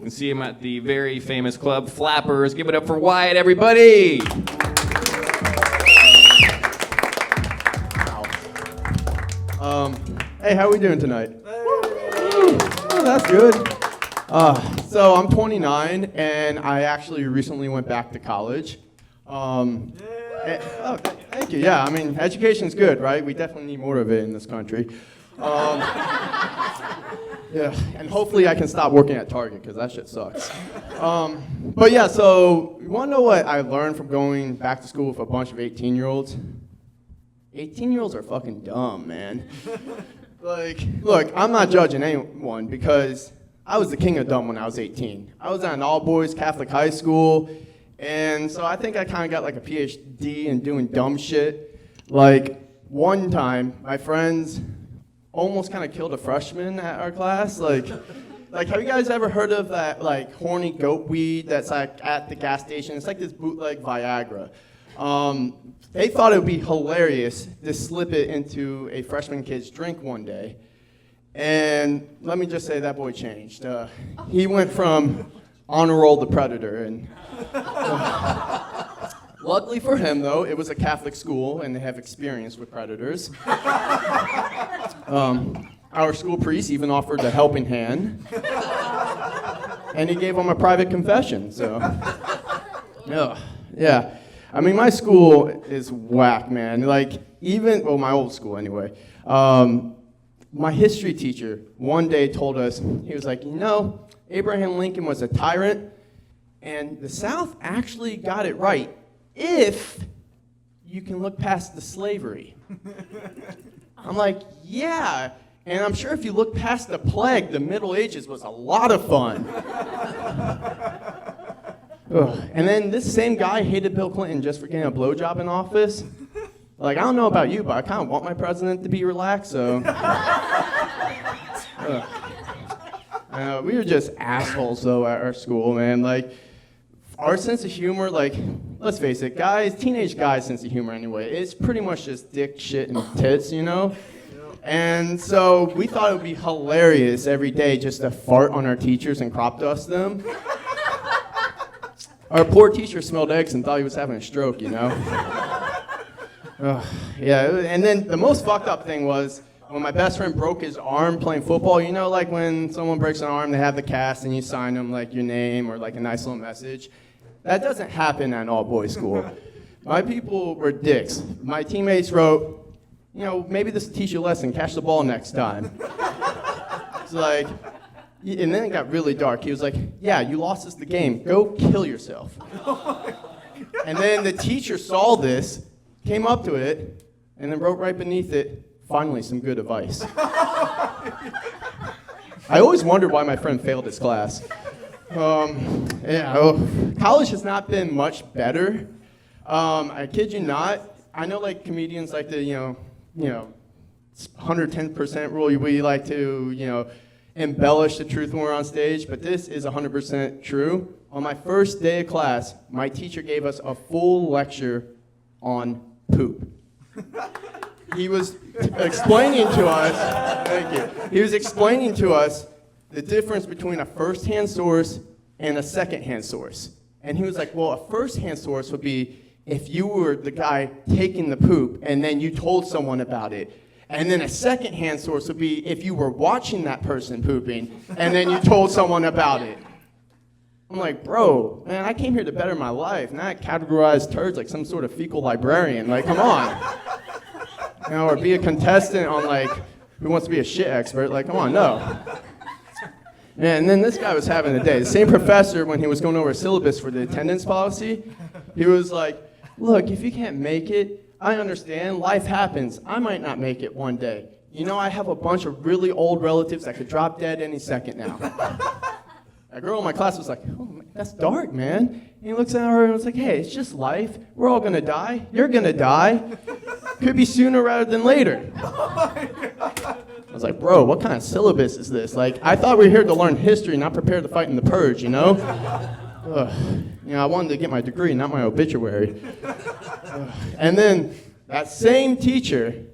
You can see him at the very famous club Flappers. Give it up for Wyatt, everybody! Hey, how are we doing tonight? Oh, that's good. So I'm 29, and I actually recently went back to college. Thank you. Yeah, I mean, education's good, right? We definitely need more of it in this country. Yeah, and hopefully I can stop working at Target, because that shit sucks. But yeah, so you want to know what I learned from going back to school with a bunch of 18-year-olds? 18-year-olds are fucking dumb, man. Like, look, I'm not judging anyone, because I was the king of dumb when I was 18. I was at an all-boys Catholic high school, and so I think I kind of got like a PhD in doing dumb shit. Like, one time, my friends almost kind of killed a freshman at our class. Like, have you guys ever heard of that, like, horny goat weed that's, like, at the gas station? It's like this bootleg Viagra. They thought it would be hilarious to slip it into a freshman kid's drink one day. And let me just say that boy changed. He went from honor roll to predator. And luckily for him, though, it was a Catholic school, and they have experience with predators. Our school priest even offered a helping hand. And he gave him a private confession, so. Yeah. I mean, my school is whack, man. Like, my old school anyway. My history teacher one day told us, he was like, Abraham Lincoln was a tyrant, and the South actually got it right if you can look past the slavery. I'm like, yeah, and I'm sure if you look past the plague, the Middle Ages was a lot of fun. And then this same guy hated Bill Clinton just for getting a blowjob in office. Like, I don't know about you, but I kind of want my president to be relaxed, so. We were just assholes, though, at our school, man. Like, our sense of humor, like, let's face it, teenage guys' sense of humor anyway, it's pretty much just dick, shit, and tits, And so we thought it would be hilarious every day just to fart on our teachers and crop dust them. Our poor teacher smelled eggs and thought he was having a stroke, Yeah, and then the most fucked up thing was when my best friend broke his arm playing football. Like when someone breaks an arm, they have the cast and you sign them like your name or like a nice little message. That doesn't happen at an all-boys school. My people were dicks. My teammates wrote, maybe this will teach you a lesson, catch the ball next time. It's like, and then it got really dark. He was like, yeah, you lost us the game. Go kill yourself. And then the teacher saw this, came up to it, and then wrote right beneath it, finally, some good advice. I always wondered why my friend failed his class. College has not been much better. I kid you not. I know like comedians like to, 110% rule. We like to, embellish the truth when we're on stage, but this is 100% true. On my first day of class, my teacher gave us a full lecture on poop. He was explaining to us, thank you. He was explaining to us the difference between a first-hand source and a second-hand source. And he was like, well, a first-hand source would be if you were the guy taking the poop and then you told someone about it. And then a second-hand source would be if you were watching that person pooping and then you told someone about it. I'm like, bro, man, I came here to better my life, not categorize turds like some sort of fecal librarian. Like, come on. Or be a contestant on, like, Who Wants to Be a Shit Expert. Like, come on, no. And then this guy was having a day. The same professor, when he was going over a syllabus for the attendance policy, he was like, look, if you can't make it, I understand, life happens. I might not make it one day. I have a bunch of really old relatives that could drop dead any second now. A girl in my class was like, oh, that's dark, man. And he looks at her and was like, hey, it's just life. We're all gonna die. You're gonna die. Could be sooner rather than later. I was like, bro, what kind of syllabus is this? Like, I thought we were here to learn history, not prepared to fight in the purge, I wanted to get my degree, not my obituary. And then that same teacher,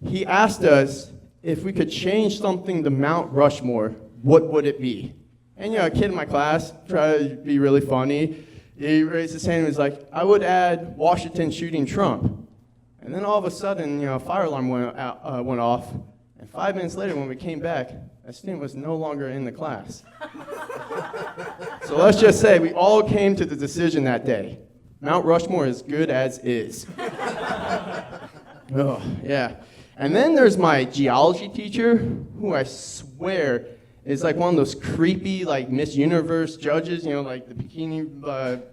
he asked us if we could change something to Mount Rushmore, what would it be? And, a kid in my class tried to be really funny. He raised his hand and was like, I would add Washington shooting Trump. And then all of a sudden, a fire alarm went off. And 5 minutes later, when we came back, that student was no longer in the class. So let's just say we all came to the decision that day. Mount Rushmore is good as is. Oh, yeah. And then there's my geology teacher, who I swear is like one of those creepy, like Miss Universe judges, like the bikini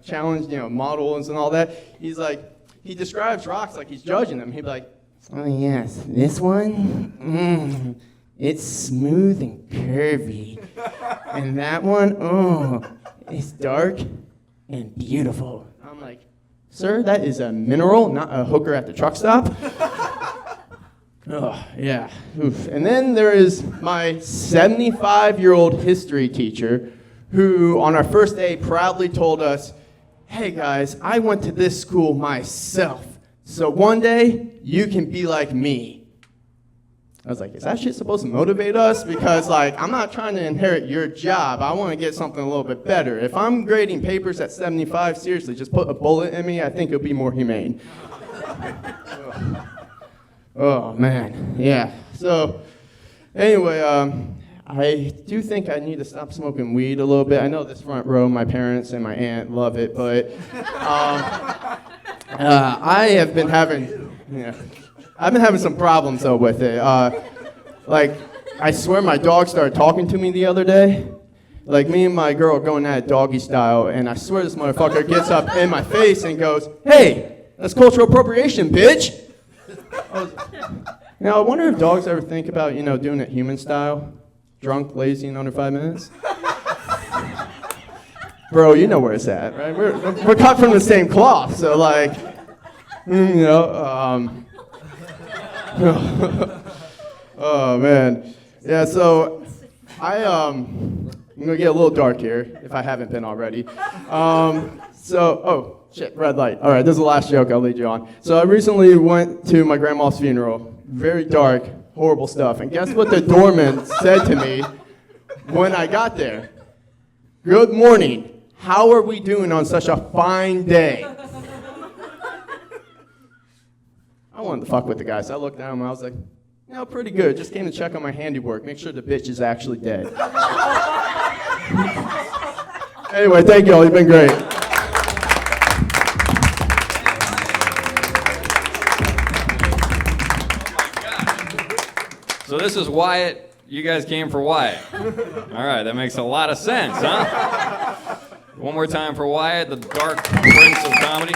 challenge, models and all that. He describes rocks like he's judging them. He'd be like, oh yes, this one, it's smooth and curvy. And that one, it's dark and beautiful. I'm like, sir, that is a mineral, not a hooker at the truck stop. Oh, yeah. Oof. And then there is my 75-year-old history teacher who, on our first day, proudly told us, hey, guys, I went to this school myself, so one day you can be like me. I was like, is that shit supposed to motivate us? Because, I'm not trying to inherit your job. I want to get something a little bit better. If I'm grading papers at 75, seriously, just put a bullet in me. I think it'll be more humane. Oh, man. Yeah. So, anyway, I do think I need to stop smoking weed a little bit. I know this front row, my parents and my aunt love it, but I have been having, I've been having some problems, though, with it. I swear my dog started talking to me the other day. Me and my girl are going at it doggy style, and I swear this motherfucker gets up in my face and goes, hey, that's cultural appropriation, bitch! I wonder if dogs ever think about, doing it human style? Drunk, lazy, in under 5 minutes? Bro, you know where it's at, right? We're cut from the same cloth, so oh, man. Yeah, so I'm going to get a little dark here, if I haven't been already. Shit, red light. All right, this is the last joke I'll lead you on. So I recently went to my grandma's funeral. Very dark, horrible stuff. And guess what the doorman said to me when I got there? Good morning. How are we doing on such a fine day? I wanted to fuck with the guy, so I looked down and I was like, pretty good. Just came to check on my handiwork. Make sure the bitch is actually dead. Anyway, thank you all. You've been great. So this is Wyatt. You guys came for Wyatt. All right, that makes a lot of sense, huh? One more time for Wyatt, the dark prince of comedy.